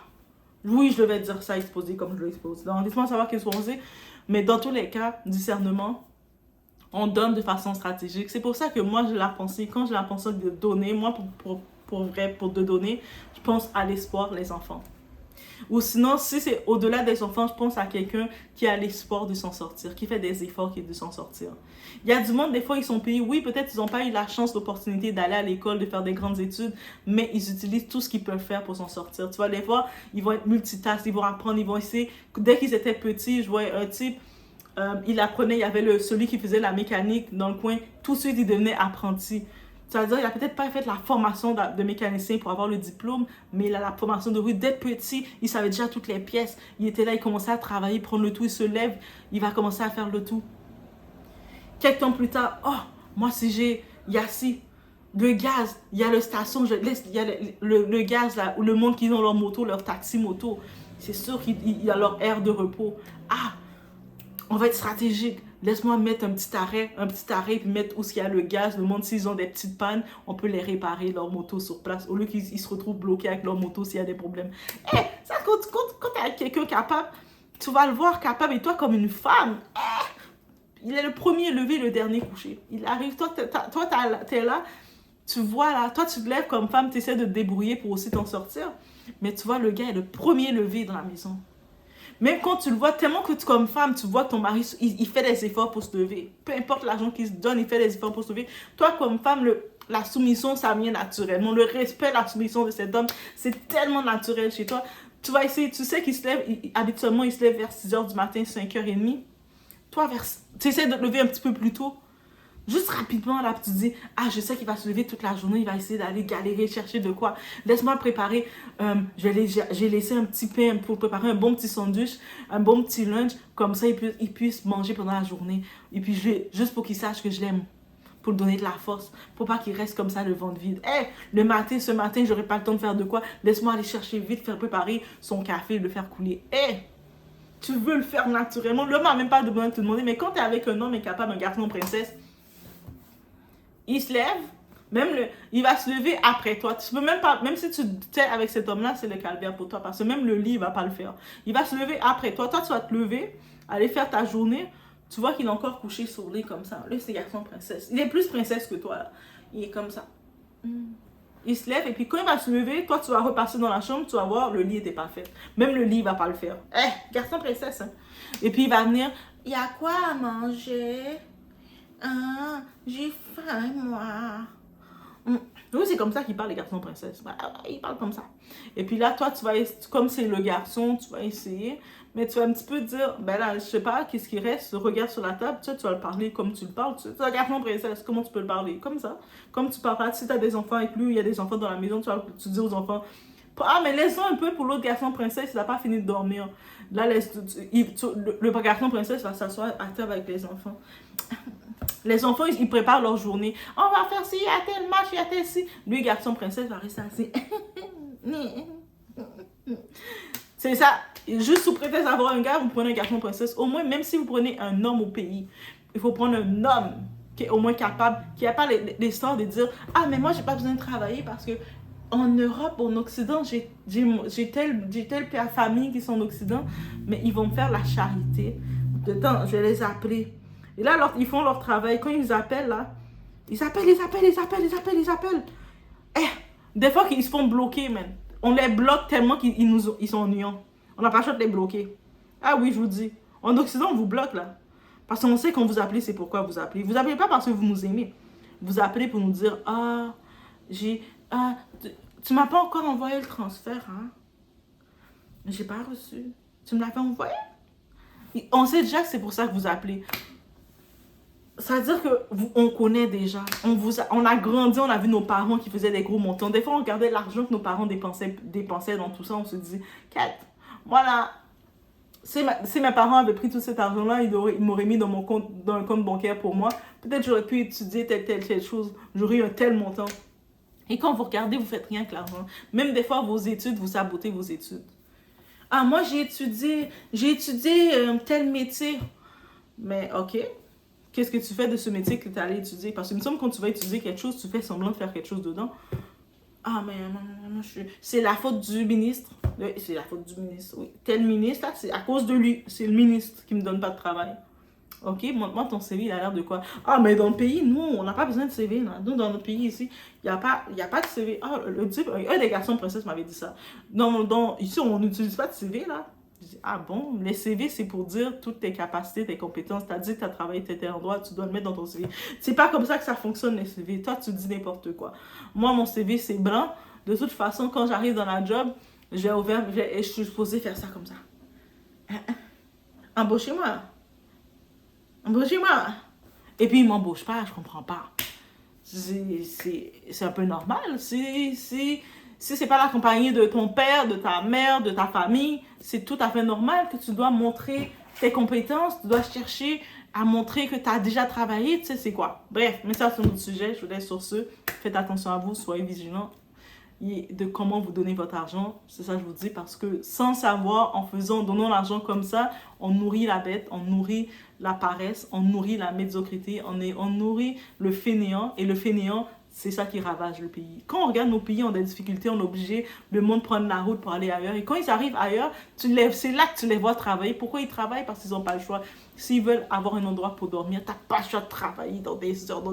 oui, je devais dire ça exposé comme je l'expose. Donc, laisse-moi savoir qu'est-ce qu'on sait. Mais dans tous les cas, discernement, on donne de façon stratégique. C'est pour ça que moi, quand je la pensé de donner, moi, pour de donner, je pense à l'espoir, les enfants. Ou sinon, si c'est au-delà des enfants, je pense à quelqu'un qui a l'espoir de s'en sortir, qui fait des efforts de s'en sortir. Il y a du monde, des fois, ils sont payés. Oui, peut-être ils n'ont pas eu la chance, l'opportunité d'aller à l'école, de faire des grandes études, mais ils utilisent tout ce qu'ils peuvent faire pour s'en sortir. Tu vois, des fois, ils vont être multitâches, ils vont apprendre, ils vont essayer. Dès qu'ils étaient petits, je voyais un type, il apprenait, il y avait celui qui faisait la mécanique dans le coin, tout de suite, il devenait apprenti. C'est-à-dire qu'il n'a peut-être pas fait la formation de mécanicien pour avoir le diplôme, mais il a la formation de rue. Dès petit, il savait déjà toutes les pièces. Il était là, il commençait à travailler, prendre le tout, il se lève, il va commencer à faire le tout. Quelques temps plus tard, moi il y a le gaz, il y a le station, il y a le gaz là, ou le monde qui ont leur moto, leur taxi moto. C'est sûr qu'il y a leur aire de repos. On va être stratégique. Laisse-moi mettre un petit arrêt, puis mettre où il y a le gaz. Le monde, s'ils ont des petites pannes, on peut les réparer, leur moto sur place, au lieu qu'ils se retrouvent bloqués avec leur moto s'il y a des problèmes. Ça, quand tu as quelqu'un capable, tu vas le voir capable, et toi, comme une femme, il est le premier levé, le dernier couché. Il arrive, toi, t'es là, tu vois là, toi, tu te lèves comme femme, tu essaies de te débrouiller pour aussi t'en sortir, mais tu vois, le gars est le premier levé dans la maison. Même quand tu le vois, tellement que comme femme, tu vois que ton mari, il fait des efforts pour se lever. Peu importe l'argent qu'il se donne, il fait des efforts pour se lever. Toi, comme femme, la soumission, ça vient naturellement. Le respect, la soumission de cet homme, c'est tellement naturel chez toi. Tu vas essayer, tu sais qu'il se lève, habituellement, il se lève vers 6h du matin, 5h30. Toi, tu essaies de te lever un petit peu plus tôt. Juste rapidement, là, tu te dis, je sais qu'il va se lever toute la journée, il va essayer d'aller galérer, chercher de quoi. Laisse-moi préparer, j'ai laissé un petit pain pour préparer un bon petit sandwich, un bon petit lunch, comme ça, il puisse manger pendant la journée. Et puis, juste pour qu'il sache que je l'aime, pour lui donner de la force, pour pas qu'il reste comme ça le ventre vide. Ce matin, j'aurai pas le temps de faire de quoi. Laisse-moi aller chercher vite, faire préparer son café, le faire couler. Tu veux le faire naturellement. L'homme n'a même pas besoin de te demander. Mais quand tu es avec un homme incapable, un garçon princesse, il se lève, il va se lever après toi. Tu peux même pas, même si tu es avec cet homme-là, c'est le calvaire pour toi. Parce que même le lit, il va pas le faire. Il va se lever après toi. Toi, tu vas te lever, aller faire ta journée. Tu vois qu'il est encore couché sur le lit comme ça. Là, c'est garçon princesse. Il est plus princesse que toi, là. Il est comme ça. Il se lève et puis quand il va se lever, toi, tu vas repasser dans la chambre, tu vas voir, le lit n'était pas fait. Même le lit, il va pas le faire. Garçon princesse, hein. Et puis il va venir, il y a quoi à manger? Ah, j'ai faim, moi. Oui, c'est comme ça qu'il parle, les garçons princesses. Il parle comme ça. Et puis là, toi, tu vas, comme c'est le garçon, tu vas essayer. Mais tu vas un petit peu dire, ben là, je sais pas, qu'est-ce qui reste? Regarde sur la table, tu vas le parler comme tu le parles. Tu es un garçon princesse, comment tu peux le parler? Comme ça. Comme tu parles, si tu as des enfants avec lui, il y a des enfants dans la maison, tu dis aux enfants, ah, mais laisse-le un peu pour l'autre garçon princesse, il n'a pas fini de dormir. Là, le garçon princesse va s'asseoir à table avec les enfants. Les enfants, ils préparent leur journée. On va faire ci, il y a tel match, il y a tel ci. Lui, garçon princesse, va rester assis. C'est ça. Juste sous prétexte d'avoir un gars, vous prenez un garçon princesse. Au moins, même si vous prenez un homme au pays, il faut prendre un homme qui est au moins capable, qui n'a pas l'histoire de dire « Ah, mais moi, j'ai pas besoin de travailler parce que en Europe, en Occident, j'ai telle famille qui sont en Occident, mais ils vont me faire la charité. Dedans, je vais les appeler. Et là, alors, ils font leur travail. Quand ils appellent, là, ils appellent. Des fois, ils se font bloquer, man. On les bloque tellement qu'ils sont ennuyants. On n'a pas le choix de les bloquer. Ah oui, je vous dis. En Occident, on vous bloque, là. Parce qu'on sait quand vous appelez, c'est pourquoi vous appelez. Vous appelez pas parce que vous nous aimez. Vous appelez pour nous dire, tu m'as pas encore envoyé le transfert, hein? J'ai pas reçu. Tu me l'avais envoyé? On sait déjà que c'est pour ça que vous appelez. Ça veut dire qu'on connaît déjà. On a grandi, on a vu nos parents qui faisaient des gros montants. Des fois, on regardait l'argent que nos parents dépensaient dans tout ça. On se disait, Kat, voilà, si mes parents avaient pris tout cet argent-là, ils m'auraient mis dans un compte bancaire pour moi. Peut-être j'aurais pu étudier telle chose. J'aurais eu un tel montant. Et quand vous regardez, vous faites rien avec l'argent. Même des fois, vos études, vous sabotez vos études. Ah, moi, j'ai étudié tel métier. Mais, ok. Qu'est-ce que tu fais de ce métier que tu es allé étudier? Parce que il me semble que quand tu vas étudier quelque chose, tu fais semblant de faire quelque chose dedans. Ah, mais non, c'est la faute du ministre. Oui, c'est la faute du ministre, oui. Tel ministre, là, c'est à cause de lui. C'est le ministre qui me donne pas de travail. Ok, montre-moi ton CV, il a l'air de quoi? Ah, mais dans le pays, nous, on n'a pas besoin de CV. Là. Nous, dans notre pays ici, il n'y a pas de CV. Ah, un des garçons princesse m'avait dit ça. Ici, on n'utilise pas de CV, là. Je dis, ah bon, les CV, c'est pour dire toutes tes capacités, tes compétences. Tu as dit que tu as travaillé tel endroit, tu dois le mettre dans ton CV. C'est pas comme ça que ça fonctionne, les CV. Toi, tu dis n'importe quoi. Moi, mon CV, c'est blanc. De toute façon, quand j'arrive dans la job, je suis supposée faire ça comme ça. Embauchez-moi. Et puis, ils m'embauchent pas, je comprends pas. C'est un peu normal. Si c'est pas la compagnie de ton père, de ta mère, de ta famille, c'est tout à fait normal que tu dois montrer tes compétences, tu dois chercher à montrer que tu as déjà travaillé, tu sais c'est quoi. Bref, mais ça c'est un autre sujet, je vous laisse sur ce. Faites attention à vous, soyez vigilants de comment vous donnez votre argent. C'est ça que je vous dis, parce que sans savoir, donnant l'argent comme ça, on nourrit la bête, on nourrit la paresse, on nourrit la médiocrité, on nourrit le fainéant, et le fainéant, c'est ça qui ravage le pays. Quand on regarde nos pays, on a des difficultés, on est obligé, le monde prendre la route pour aller ailleurs. Et quand ils arrivent ailleurs, c'est là que tu les vois travailler. Pourquoi ils travaillent? Parce qu'ils n'ont pas le choix. S'ils veulent avoir un endroit pour dormir, tu n'as pas le choix de travailler dans des heures,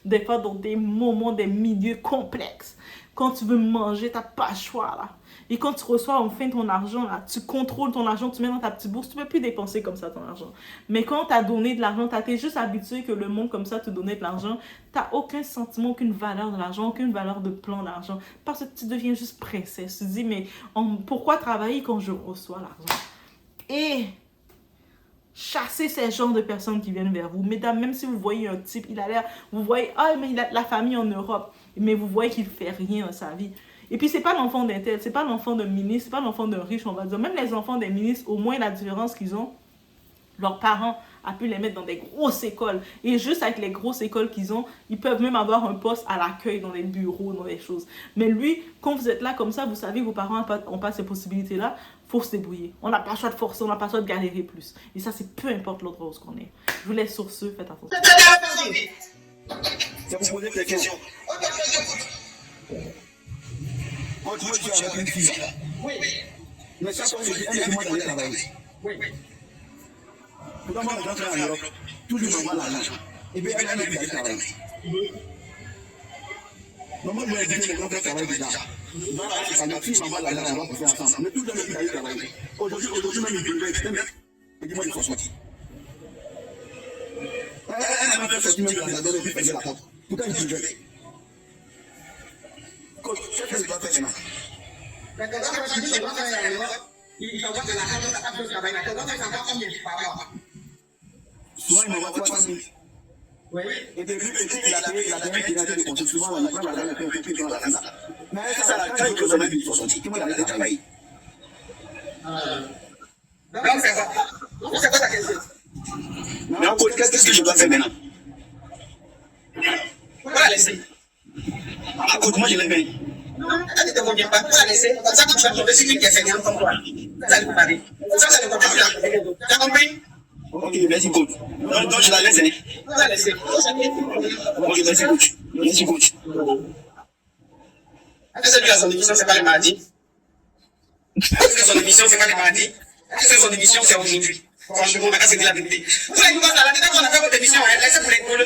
des fois dans des moments, des milieux complexes. Quand tu veux manger, tu n'as pas le choix, là. Et quand tu reçois enfin ton argent, là, tu contrôles ton argent, tu mets dans ta petite bourse, tu ne peux plus dépenser comme ça ton argent. Mais quand tu as donné de l'argent, tu as été juste habitué que le monde comme ça te donnait de l'argent, tu n'as aucun sentiment, aucune valeur de l'argent, aucune valeur de plan d'argent. Parce que tu deviens juste princesse. Tu te dis, mais pourquoi travailler quand je reçois l'argent? Et chassez ces genres de personnes qui viennent vers vous. Mesdames, même si vous voyez un type, il a l'air, vous voyez, mais il a la famille en Europe, mais vous voyez qu'il ne fait rien dans sa vie. Et puis, c'est pas l'enfant d'un tel, c'est pas l'enfant d'un ministre, c'est pas l'enfant d'un riche, on va dire. Même les enfants des ministres, au moins la différence qu'ils ont, leurs parents ont pu les mettre dans des grosses écoles. Et juste avec les grosses écoles qu'ils ont, ils peuvent même avoir un poste à l'accueil dans les bureaux, dans les choses. Mais lui, quand vous êtes là comme ça, vous savez, vos parents n'ont pas ces possibilités-là, faut se débrouiller. On n'a pas le choix de forcer, on n'a pas le choix de galérer plus. Et ça, c'est peu importe l'autre rose qu'on est. Je vous laisse sur ce, faites attention. C'est pour poser des questions. Quand tu es avec une fille, oui. Mais chaque fois que je dis, elle est moi d'aller travailler. Oui. Pourtant, moi, quand je suis en Europe, toujours je m'envoie l'argent. Et puis, elle est d'aller travailler. Non, moi, je vais dire que quand je travaille déjà. Dans la famille, ma fille m'envoie l'argent, on va pousser ensemble. Mais tout le monde d'aller travailler. Aujourd'hui même, il peut être et dis-moi, il faut sortir. Elle m'a fait sortir même la donne et puis fermer la porte. Pourtant, il peut jouer. Qu'est-ce que je dois faire maintenant? Maintenant, quand je dis que je dois faire en Europe, il s'envoie de l'argent dans sa table de travail. Maintenant, il s'envoie combien par mois? Souvent, il m'envoie 300 000. Oui. Et depuis qu'il a payé de compte, souvent, il prend l'argent et puis il prend l'argent. Mais ça, quand il faut mettre 60, tout le monde allait travailler. Donc, c'est ça. Donc, c'est quoi ta question? Mais en fait, qu'est-ce que je dois faire maintenant? Pour la laisser. À cause, moi, je l'ai fait. Non, elle ne te convient pas. Pour la laisser. Comme ça, tu vas tomber sur une qui est fainéante comme toi. Ça va vous parler. Ça ne convient pas. Tu as compris? Ok, merci coach. Donc je la laisse. Je la laisse. Ok, merci coach. Merci coach. Est-ce que son émission, c'est pas les mardis? Est-ce que son émission, c'est pas les mardis? Est-ce que son émission, c'est aujourd'hui? Franchement, maintenant, c'est de la vérité. Vous allez nous voir là, dès qu'on a fait votre émission, laissez pour les